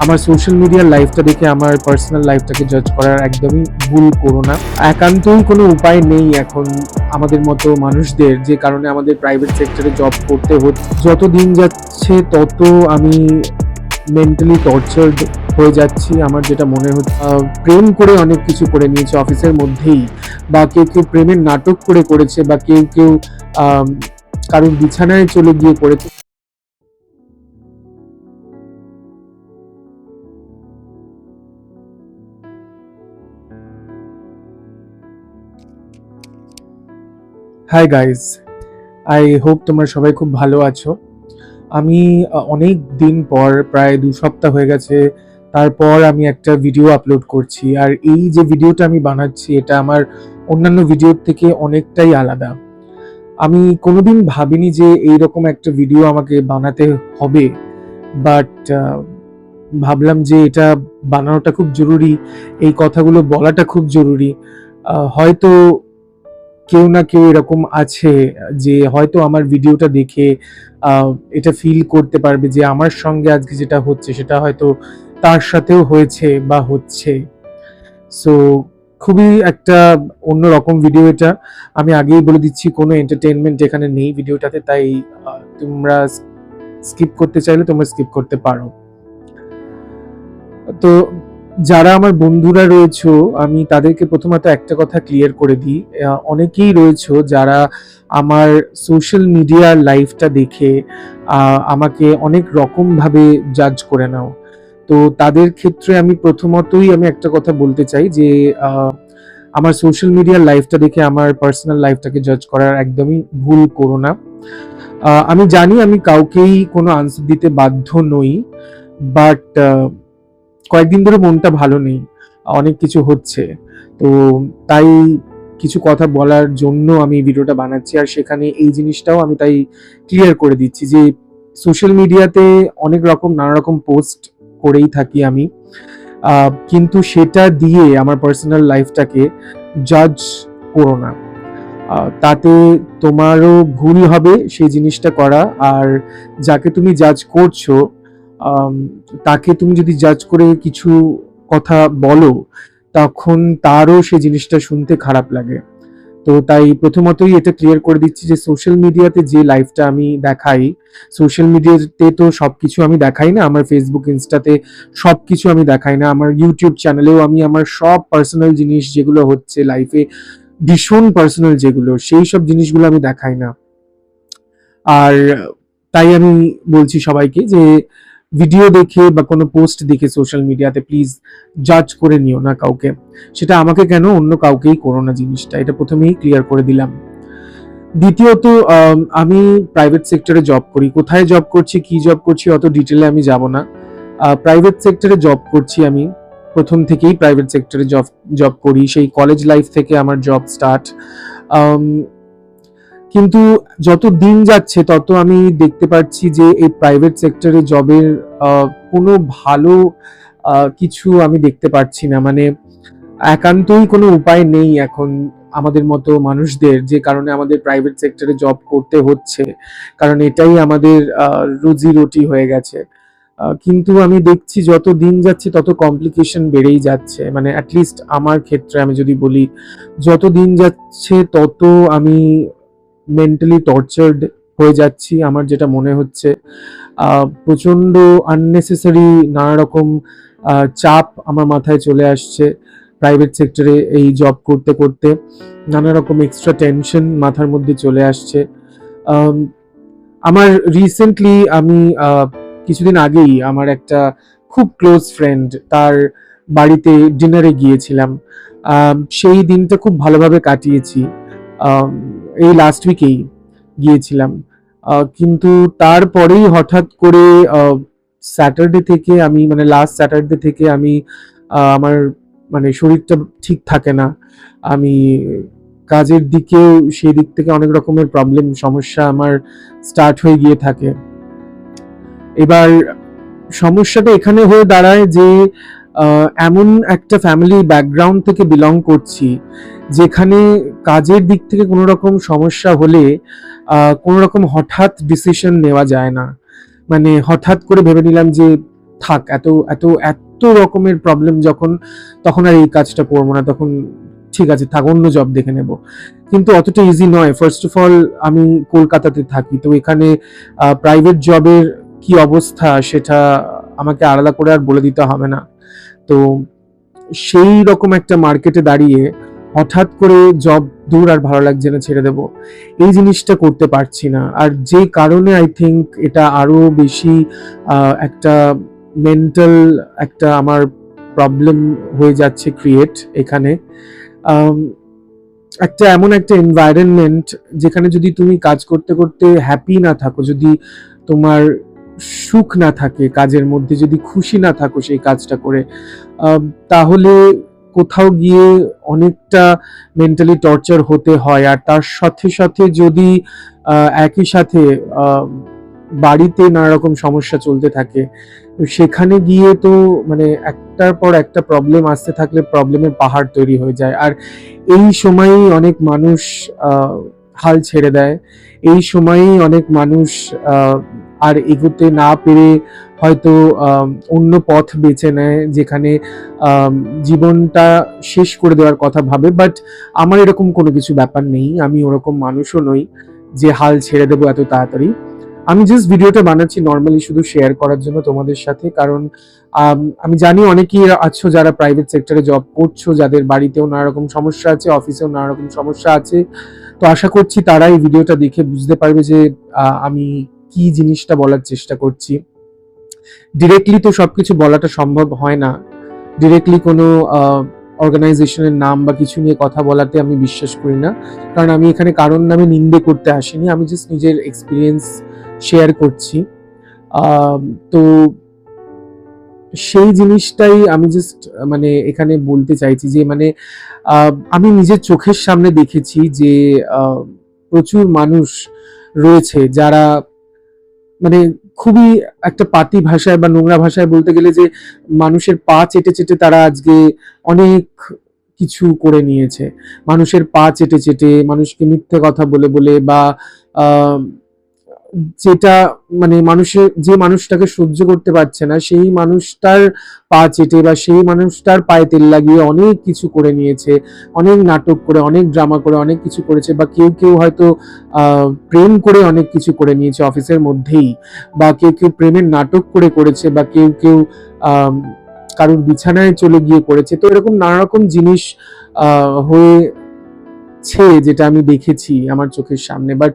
আমার সোশ্যাল মিডিয়ার লাইফটা দেখে আমার পার্সোনাল লাইফটাকে জাজ করার একদমই ভুল করো না। একান্তই কোনো উপায় নেই এখন আমাদের মতো মানুষদের, যে কারণে আমাদের প্রাইভেট সেক্টরে জব করতে হচ্ছে। যত দিন যাচ্ছে তত আমি মেন্টালি টর্চার্ড হয়ে যাচ্ছি। আমার যেটা মনে হচ্ছে, প্রেম করে অনেক কিছু করে নিয়েছে অফিসের মধ্যেই, বা কেউ কেউ প্রেমের নাটক করে করেছে, বা কেউ কেউ কারোর বিছানায় চলে গিয়ে করেছে। হাই গাইজ, আই হোপ তোমরা সবাই খুব ভালো আছো। আমি অনেক দিন পর, প্রায় 2 সপ্তাহ হয়ে গেছে, তারপর আমি একটা ভিডিও আপলোড করছি। আর এই যে ভিডিওটা আমি বানাচ্ছি, এটা আমার অন্যান্য ভিডিওর থেকে অনেকটাই আলাদা। আমি কোনোদিন ভাবিনি যে এইরকম একটা ভিডিও আমাকে বানাতে হবে, বাট ভাবলাম যে এটা বানানোটা খুব জরুরি, এই কথাগুলো বলাটা খুব জরুরি। হয়তো কেউ না কেউ এরকম আছে যে হয়তো আমার ভিডিওটা দেখে আহ, এটা ফিল করতে পারবে যে আমার সঙ্গে আজকে যেটা হচ্ছে সেটা হয়তো তার সাথেও হয়েছে বা হচ্ছে। সো খুবই একটা অন্যরকম ভিডিও এটা। আমি আগেই বলে দিচ্ছি, কোনো এন্টারটেনমেন্ট এখানে নেই ভিডিওটাতে, তাই তোমরা স্কিপ করতে চাইলে তোমরা স্কিপ করতে পারো। তো যারা আমার বন্ধুরা রয়েছো, আমি তাদেরকে প্রথমত একটা কথা ক্লিয়ার করে দিই। অনেকেই রয়েছো যারা আমার সোশ্যাল মিডিয়ার লাইফটা দেখে আমাকে অনেক রকম ভাবে জাজ করে নাও। তো তাদের ক্ষেত্রে আমি প্রথমতই একটা কথা বলতে চাই যে আমার সোশ্যাল মিডিয়ার লাইফটা দেখে আমার পার্সোনাল লাইফটাকে জাজ করার একদমই ভুল করো না। আমি জানি আমি কাউকেই কোনো আনসার দিতে বাধ্য নই, বাট কয়েকদিন ধরে মনটা ভালো নেই, অনেক কিছু হচ্ছে। তো তাই কিছু কথা বলার জন্য আমি ভিডিওটা বানাচ্ছি। আর সেখানে এই জিনিসটাও আমি তাই ক্লিয়ার করে দিচ্ছি যে সোশ্যাল মিডিয়াতে অনেক রকম নানা রকম পোস্ট করেই থাকি আমি, কিন্তু সেটা দিয়ে আমার পার্সোনাল লাইফটাকে জাজ করো না। তাতে তোমারও ভুল হবে সেই জিনিসটা করা। আর যাকে তুমি জাজ করছো, আম, তাকে তুমি যদি জাজ করে কিছু কথা বলো, তখন তারও সেই জিনিসটা শুনতে খারাপ লাগে। তো তাই প্রথমতই এটা ক্লিয়ার করে দিচ্ছি যে সোশ্যাল মিডিয়াতে যে লাইফটা আমি দেখাই, সোশ্যাল মিডিয়াতে তো সবকিছু আমি দেখাই না। আমার ফেসবুক ইনস্টাতে সবকিছু আমি দেখাই না। আমার ইউটিউব চ্যানেলেও আমি আমার সব পার্সোনাল জিনিস যেগুলো হচ্ছে লাইফে, ভীষণ পার্সোনাল যেগুলো, সেই সব জিনিসগুলো আমি দেখাই না। আর তাই আমি বলছি সবাইকে যে ভিডিও দেখে বা কোনো পোস্ট দেখে সোশ্যাল মিডিয়াতে প্লিজ জাজ করে নিও না কাউকে। সেটা আমাকে কেন, অন্য কাউকেই করো না জিনিসটা। এটা প্রথমেই ক্লিয়ার করে দিলাম। দ্বিতীয়ত, আমি প্রাইভেট সেক্টরে জব করি। কোথায় জব করছি, কি জব করছি, অত ডিটেলে আমি যাব না। প্রাইভেট সেক্টরে জব করছি আমি। প্রথম থেকেই প্রাইভেট সেক্টরে জব জব করি, সেই কলেজ লাইফ থেকে আমার জব স্টার্ট। কিন্তু যত দিন যাচ্ছে তত আমি দেখতে পাচ্ছি যে এই প্রাইভেট সেক্টরে জবের কোনো ভালো কিছু আমি দেখতে পাচ্ছি না। মানে একান্তই কোনো উপায় নেই এখন আমাদের মতো মানুষদের, যে কারণে আমাদের প্রাইভেট সেক্টরে জব করতে হচ্ছে, কারণ এটাই আমাদের রুজি রুটি হয়ে গেছে। কিন্তু আমি দেখছি যত দিন যাচ্ছে তত কমপ্লিকেশন বেড়েই যাচ্ছে। মানে অ্যাটলিস্ট আমার ক্ষেত্রে আমি যদি বলি, যত দিন যাচ্ছে তত আমি মেন্টালি টর্চার্ড হয়ে যাচ্ছি। আমার যেটা মনে হচ্ছে, প্রচন্ড আননেসেসারি নানা রকম চাপ আমার মাথায় চলে আসছে প্রাইভেট সেক্টরে এই জব করতে করতে। নানা রকম এক্সট্রা টেনশন মাথার মধ্যে চলে আসছে। আম, আমার রিসেন্টলি আমি কিছুদিন আগেই আমার একটা খুব ক্লোজ ফ্রেন্ড, তার বাড়িতে ডিনারে গিয়েছিলাম। সেই দিনটা খুব ভালোভাবে কাটিয়েছি। আম, এই লাস্ট উইকেই গিয়েছিলাম। কিন্তু তারপরেই হঠাৎ করে স্যাটারডে থেকে আমি, মানে লাস্ট স্যাটারডে থেকে আমি আমার মানে শরীরটা ঠিক থাকে না। আমি কাজের দিকেও সেই দিক থেকে অনেক রকমের প্রবলেম, সমস্যা আমার স্টার্ট হয়ে গিয়ে থাকে। এবার সমস্যাটা এখানে হয়ে দাঁড়ায় যে এমন একটা ফ্যামিলি ব্যাকগ্রাউন্ড থেকে বিলং করছি যেখানে কাজের দিক থেকে কোনো রকম সমস্যা হলে কোনো রকম হঠাৎ ডিসিশন নেওয়া যায় না। মানে হঠাৎ করে ভেবে নিলাম যে থাক, এত এত এত রকমের প্রবলেম যখন, তখন আর এই কাজটা করবো না, তখন ঠিক আছে থাক, অন্য জব দেখে নেব। কিন্তু অতটা ইজি নয়। ফার্স্ট অফ অল আমি কলকাতাতে থাকি, তো এখানে প্রাইভেট জবের কি অবস্থা সেটা আমাকে আলাদা করে আর বলে দিতে হবে না। তো সেই রকম একটা মার্কেটে দাঁড়িয়ে হঠাৎ করে জব দূর, আর ভালো লাগছে না, ছেড়ে দেব, এই জিনিসটা করতে পারছি না। আর যে কারণে আই থিঙ্ক এটা আরো বেশি একটা মেন্টাল একটা আমার প্রবলেম হয়ে যাচ্ছে ক্রিয়েট এখানে। আম, একটা এমন একটা এনভায়রনমেন্ট যেখানে যদি তুমি কাজ করতে করতে হ্যাপি না থাকো, যদি তোমার সুখ না থাকে কাজের মধ্যে, যদি খুশি না থাকো সেই কাজটা করে, তাহলে কোথাও গিয়ে অনেকটা মেন্টালি টর্চার হতে হয়। আর তার সাথে সাথে যদি একই সাথে আহ, বাড়িতে নানা রকম সমস্যা চলতে থাকে, তো সেখানে গিয়ে তো মানে একটার পর একটা প্রবলেম আসতে থাকলে প্রবলেমের পাহাড় তৈরি হয়ে যায়। আর এই সময়ই অনেক মানুষ আহ, হাল ছেড়ে দেয়। এই সময়ই অনেক মানুষ আহ, আর এগোতে না পেরে হয়তো অন্য পথ বেছে নেয়, যেখানে আম, জীবনটা শেষ করে দেওয়ার কথা ভাবে। বাট আমার এরকম কোনো কিছু ব্যাপার নেই, আমি ওরকম মানুষও নই যে হাল ছেড়ে দেবো এত তাড়াতাড়ি। আমি জাস্ট ভিডিওটা বানাচ্ছি নর্মালি শুধু শেয়ার করার জন্য তোমাদের সাথে, কারণ আমি জানি অনেকেই আছো যারা প্রাইভেট সেক্টরে জব করছো, যাদের বাড়িতেও নানা রকম সমস্যা আছে, অফিসেও নানা রকম সমস্যা আছে। তো আশা করছি তারা এই ভিডিওটা দেখে বুঝতে পারবে যে আমি কি জিনিসটা বলার চেষ্টা করছি। ডিরেক্টলি তো সবকিছু বলাটা সম্ভব হয় না, ডিরেক্টলি কোনো অর্গানাইজেশনের নাম বা কিছু নিয়ে কথা বলাতে আমি বিশ্বাস করি না, কারণ আমি এখানে কারোর নামে নিন্দে করতে আসিনি, আমি জাস্ট নিজের এক্সপিরিয়েন্স শেয়ার করছি। তো সেই জিনিসটাই আমি জাস্ট মানে এখানে বলতে চাইছি যে মানে আমি নিজের চোখের সামনে দেখেছি যে প্রচুর মানুষ রয়েছে যারা মানে খুবই একটা পাতি ভাষায় বা নোংরা ভাষায় বলতে গেলে যে মানুষের পা চেটে চেটে তারা আজকে অনেক কিছু করে নিয়েছে। মানুষের পা চেটে চেটে, মানুষকে মিথ্যে কথা বলে বলে, বা আহ, যেটা মানে মানুষের যে মানুষটাকে সহ্য করতে পারছে না সেই মানুষটার পা চেটে বা সেই মানুষটার পায়ে তেল লাগিয়ে অনেক কিছু করে নিয়েছে। অনেক নাটক করে, অনেক ড্রামা করে অনেক কিছু করেছে, বা কেউ কেউ হয়তো প্রেম করে অনেক কিছু করে নিয়েছে অফিসের মধ্যেই, বা কেউ কেউ প্রেমের নাটক করে করেছে, বা কেউ কেউ আহ কারোর বিছানায় চলে গিয়ে করেছে। তো এরকম নানা রকম জিনিস হয়েছে যেটা আমি দেখেছি আমার চোখের সামনে। বাট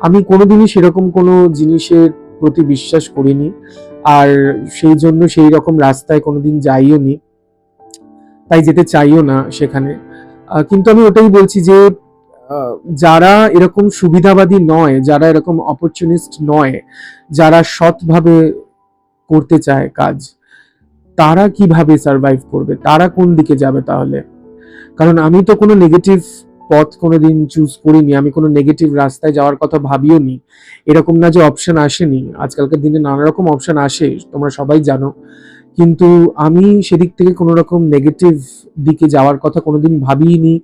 আমি কোনোদিনই সেরকম কোনো জিনিসের প্রতি বিশ্বাস করিনি, আর সেই জন্য সেই রকম রাস্তায় কোনোদিন যাইও নি, তাই যেতে চাইও না সেখানে। কিন্তু আমি ওটাই বলছি যে আহ, যারা এরকম সুবিধাবাদী নয়, যারা এরকম অপরচুনিস্ট নয়, যারা সৎভাবে করতে চায় কাজ, তারা কিভাবে সার্ভাইভ করবে, তারা কোন দিকে যাবে তাহলে? কারণ আমি তো কোনো নেগেটিভ পথ কোনোদিন চুজ করিনি, আমি কোনো নেগেটিভ রাস্তায় যাওয়ার কথা ভাবিও নি। এরকম না যে অপশন আসেনি, আজকালকার দিনে নানা রকম অপশন আসে, তোমরা সবাই জানো। কিন্তু আমি সেদিক থেকে কোনো রকম নেগেটিভ দিকে যাওয়ার কথা কোনোদিন ভাবিনি।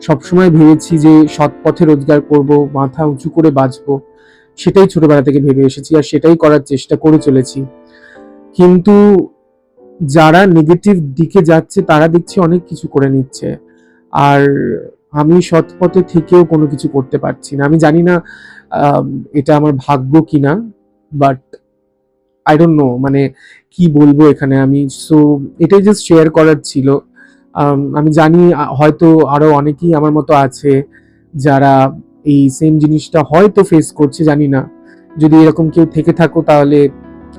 সবসময় ভেবেছি যে সৎ পথে রোজগার করব, মাথা উঁচু করে বাঁচবো, সেটাই ছোটবেলা থেকে ভেবে এসেছি, আর সেটাই করার চেষ্টা করে চলেছি। কিন্তু যারা নেগেটিভ দিকে যাচ্ছে তারা দেখছি অনেক কিছু করে নিচ্ছে, আর আমি সৎ পথে থেকেও কোনো কিছু করতে পারছি না। আমি জানি না আম, এটা আমার ভাগ্য কিনা, বাট আই ডোন্ট নো মানে কি বলবো এখানে আমি। সো এটাই জাস্ট শেয়ার করার ছিল। আমি জানি হয়তো আরো অনেকেই আমার মতো আছে যারা এই সেম জিনিসটা হয়তো ফেস করছে, জানি না। যদি এরকম কেউ থেকে থাকো তাহলে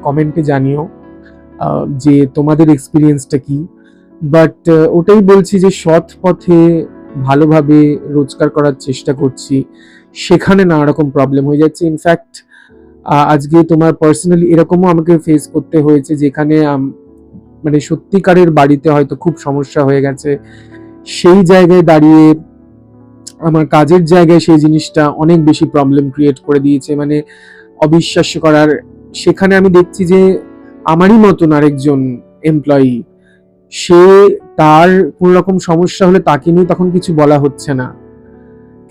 কমেন্টে জানিও যে তোমাদের এক্সপিরিয়েন্সটা কি। বাট ওটাই বলছি যে সৎ পথে ভালোভাবে রোজগার করার চেষ্টা করছি, সেখানে নানা রকম প্রবলেম হয়ে যাচ্ছে। ইনফ্যাক্ট আজকে তোমার পার্সোনালি এরকমও আমাকে ফেস করতে হয়েছে, যেখানে মানে সত্যিকারের বাড়িতে হয়তো খুব সমস্যা হয়ে গেছে, সেই জায়গায় দাঁড়িয়ে আমার কাজের জায়গায় সেই জিনিসটা অনেক বেশি প্রবলেম ক্রিয়েট করে দিয়েছে, মানে অবিশ্বাস্য করার। সেখানে আমি দেখছি যে আমারই মতন আরেকজন এমপ্লয়ি, সে তার কোন রকম সমস্যা হলে তাকে নিয়ে তখন কিছু বলা হচ্ছে না।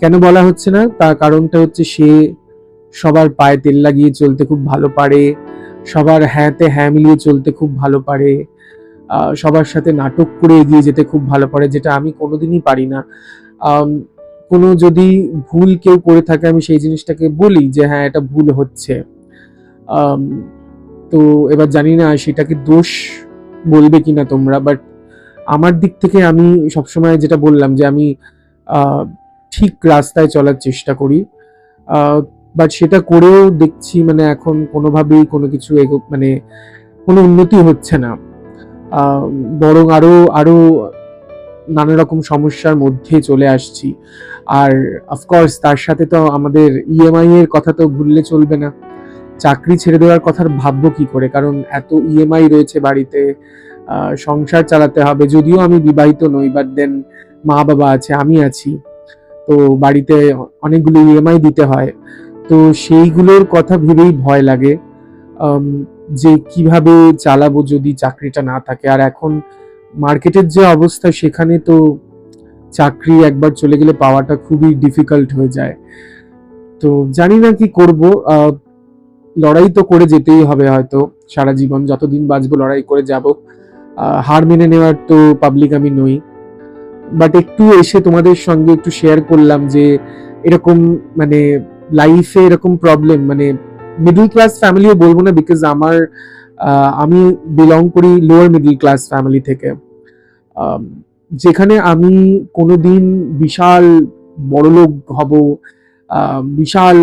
কেন বলা হচ্ছে না, তার কারণটা হচ্ছে সে সবার পায়ে তেল লাগিয়ে চলতে খুব ভালো পারে, সবার হ্যাঁতে হ্যাঁ মিলিয়ে চলতে খুব ভালো পারে, সবার সাথে নাটক করে এগিয়ে যেতে খুব ভালো পারে, যেটা আমি কোনোদিনই পারি না। আম, কোনো যদি ভুল কেউ করে থাকে আমি সেই জিনিসটাকে বলি যে হ্যাঁ এটা ভুল হচ্ছে। আম, তো এবার জানি না সেটাকে দোষ বলবে কিনা তোমরা, বাট আমার দিক থেকে আমি সবসময় যেটা বললাম যে আমি আহ, ঠিক রাস্তায় চলার চেষ্টা করি, বাট সেটা করেও দেখছি মানে এখন কোনোভাবেই কোনো কিছু মানে কোনো উন্নতি হচ্ছে না। আহ, বরং আরো আরো নানা রকম সমস্যার মধ্যে চলে আসছি। আর অফকোর্স তার সাথে তো আমাদের ইএমআই এর কথা তো ভুললে চলবে না। চাকরি ছেড়ে দেওয়ার কথা ভাববো কি করে, কারণ এত ইএমআই রয়েছে বাড়িতে, সংসার চালাতে হবে। যদিও আমি বিবাহিত নই, বাট দেন মা বাবা আছে, আমি আছি, তো বাড়িতে অনেকগুলো ইএমআই দিতে হয়। তো সেইগুলোর কথা ভেবেই ভয় লাগে, আম, যে কিভাবে চালাবো যদি চাকরিটা না থাকে। আর এখন মার্কেটের যে অবস্থা সেখানে তো চাকরি একবার চলে গেলে পাওয়াটা খুবই ডিফিকাল্ট হয়ে যায়। তো জানি না কি করব। লড়াই তো করে যেতেই হবে হয়তো সারা জীবন, যতদিন বাঁচবো লড়াই করে যাব। হার মেনে নেওয়ার তো পাবলিক আমি নই। বাট একটু এসে তোমাদের সঙ্গে একটু শেয়ার করলাম যে এরকম মানে লাইফে এরকম প্রবলেম, মানে মিডল ক্লাস ফ্যামিলিও বলবো না, বিকজ আমি বিলং করি লোয়ার মিডল ক্লাস ফ্যামিলি থেকে। আম, যেখানে আমি কোনোদিন বিশাল বড়লোক হব, বিশাল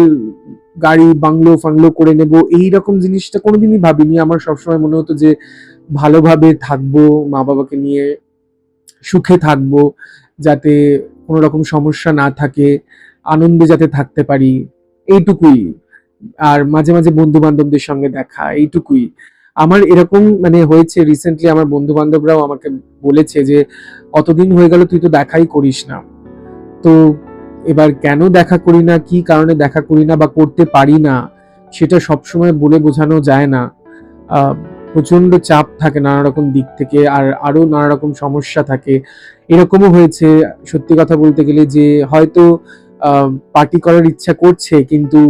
গাড়ি বাংলো ফাংলো করে নেব, এই রকম জিনিসটা কোনোদিনই ভাবিনি। আমার সবসময় মনে হতো যে ভালোভাবে থাকবো, মা বাবাকে নিয়ে সুখে থাকবো, যাতে কোনো রকম সমস্যা না থাকে, আনন্দে যাতে থাকতে পারি, এইটুকুই। আর মাঝে মাঝে বন্ধু বান্ধবদের সঙ্গে দেখা, এইটুকুই। আমার এরকম মানে হয়েছে রিসেন্টলি, আমার বন্ধু বান্ধবরাও আমাকে বলেছে যে কতদিন হয়ে গেল তুই তো দেখাই করিস না। তো এবার কেন দেখা করি না, কি কারণে দেখা করি না বা করতে পারি না, সেটা সবসময় বলে বোঝানো যায় না। আহ, প্রচন্ড চাপ থাকে নানা রকম দিক থেকে, আর আরো নানা রকম সমস্যা থাকে। এরকমও হয়েছে সত্যি কথা বলতে গেলে যে হয়তো পার্টি করার ইচ্ছা করছে, কিন্তু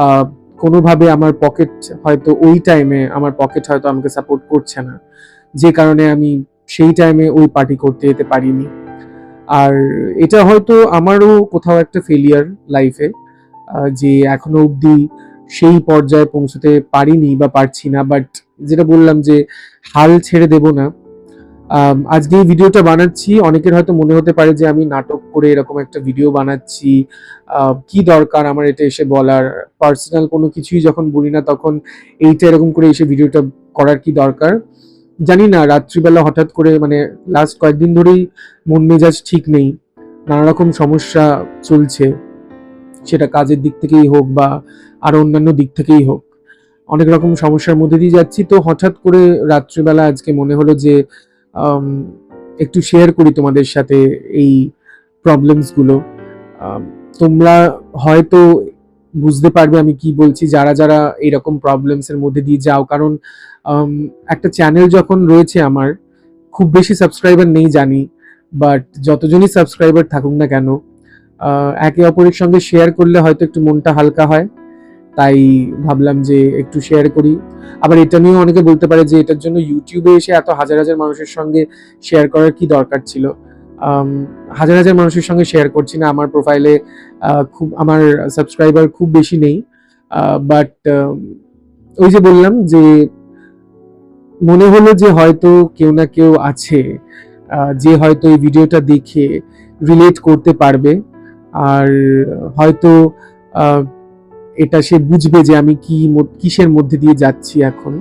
আহ, কোনোভাবে আমার পকেট হয়তো ওই টাইমে আমার পকেট হয়তো আমাকে সাপোর্ট করছে না, যে কারণে আমি সেই টাইমে ওই পার্টি করতে যেতে পারিনি। আর এটা হয়তো আমারও কোথাও একটা ফেলিয়ার লাইফে, যে এখনো অবধি সেই পর্যায়ে পৌঁছতে পারিনি বা পারছি না। বাট যেটা বললাম যে হাল ছেড়ে দেব না। আজকে এই ভিডিওটা বানাচ্ছি, অনেকের হয়তো মনে হতে পারে যে আমি নাটক করে এরকম একটা ভিডিও বানাচ্ছি, কি দরকার আমার এটা এসে বলার, পার্সোনাল কোনো কিছুই যখন বলি না তখন এইটা এরকম করে এসে ভিডিওটা করার কি দরকার। জানি না, রাত্রিবেলা হঠাৎ করে মানে লাস্ট কয়েকদিন ধরেই মন মেজাজ ঠিক নেই, নানা রকম সমস্যা চলছে, সেটা কাজের দিক থেকেই হোক বা আরো অন্যান্য দিক থেকেই হোক, অনেক রকম সমস্যার মধ্যে দিয়ে যাচ্ছি। তো হঠাৎ করে রাত্রিবেলা আজকে মনে হলো যে আম, একটু শেয়ার করি তোমাদের সাথে এই প্রবলেমস গুলো। আম, তোমরা হয়তো বুঝতে পারবে আমি কি বলছি, যারা যারা এইরকম প্রবলেমস এর মধ্যে দিয়ে যাও। কারণ একটা চ্যানেল যখন রয়েছে আমার, খুব বেশি সাবস্ক্রাইবার নেই জানি, বাট যতজনই সাবস্ক্রাইবার থাকুক না কেন, একে অপরের সঙ্গে শেয়ার করলে হয়তো একটু মনটা হালকা হয়। তাই ভাবলাম যে একটু শেয়ার করি। আবার এটা নিয়েও অনেকে বলতে পারে যে এটার জন্য ইউটিউবে এসে এত হাজার হাজার মানুষের সঙ্গে শেয়ার করার কি দরকার ছিল। আম, হাজার হাজার মানুষের সঙ্গে শেয়ার করছি না, আমার প্রোফাইলে খুব আমার সাবস্ক্রাইবার খুব বেশি নেই। বাট ওই যে বললাম যে মনে হলো যে হয়তো কেউ না কেউ আছে, যে হয়তো এই ভিডিওটা দেখে রিলেট করতে পারবে। আর হয়তো আহ, এটা সে বুঝবে যে আমি কিসের মধ্যে দিয়ে যাচ্ছি এখন।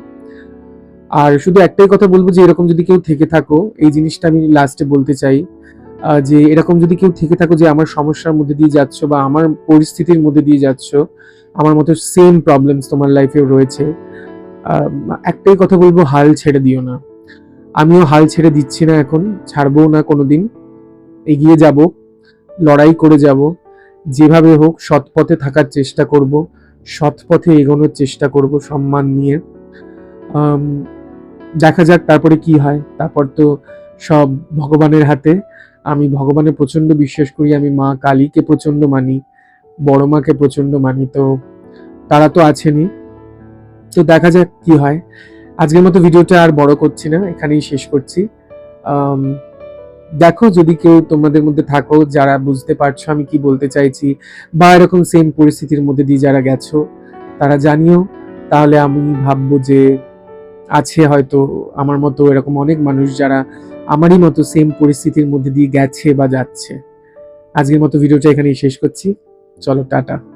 আর শুধু একটাই কথা বলবো যে এরকম যদি কেউ থেকে থাকো, এই জিনিসটা আমি লাস্টে বলতে চাই, যে এরকম যদি কেউ থেকে থাকো যে আমার সমস্যার মধ্যে দিয়ে যাচ্ছ বা আমার পরিস্থিতির মধ্যে দিয়ে যাচ্ছ, আমার মতো সেম প্রবলেমস তোমার লাইফেও রয়েছে, আহ, একটাই কথা বলবো, হাল ছেড়ে দিও না। আমিও হাল ছেড়ে দিচ্ছি না, এখন ছাড়বো না কোনোদিন। এগিয়ে যাব, লড়াই করে যাব, যেভাবে হোক সৎ পথে থাকার চেষ্টা করব, সৎ পথে এগোনোর চেষ্টা করব সম্মান নিয়ে। আম, দেখা যাক তারপরে কি হয়, তারপর তো সব ভগবানের হাতে। আমি ভগবানে প্রচন্ড বিশ্বাস করি, আমি মা কালীকে প্রচন্ড মানি, বড় মাকে প্রচন্ড মানি, তো তারা তো আছেনই। তো দেখা যাক কি হয়। আজকের মতো ভিডিওটা আর বড় করছি না, এখানেই শেষ করছি। আম, দেখো যদি কেউ তোমাদের মধ্যে থাকো যারা বুঝতে পারছো আমি কি বলতে চাইছি, বা এরকম সেম পরিস্থিতির মধ্যে দিয়ে যারা গেছো, তারা জানিও। তাহলে আমি ভাববো যে আছে হয়তো আমার মতো এরকম অনেক মানুষ যারা আমারই মতো সেম পরিস্থিতির মধ্যে দিয়ে গেছে বা যাচ্ছে। আজকের মতো ভিডিওটা এখানেই শেষ করছি। চলো, টাটা।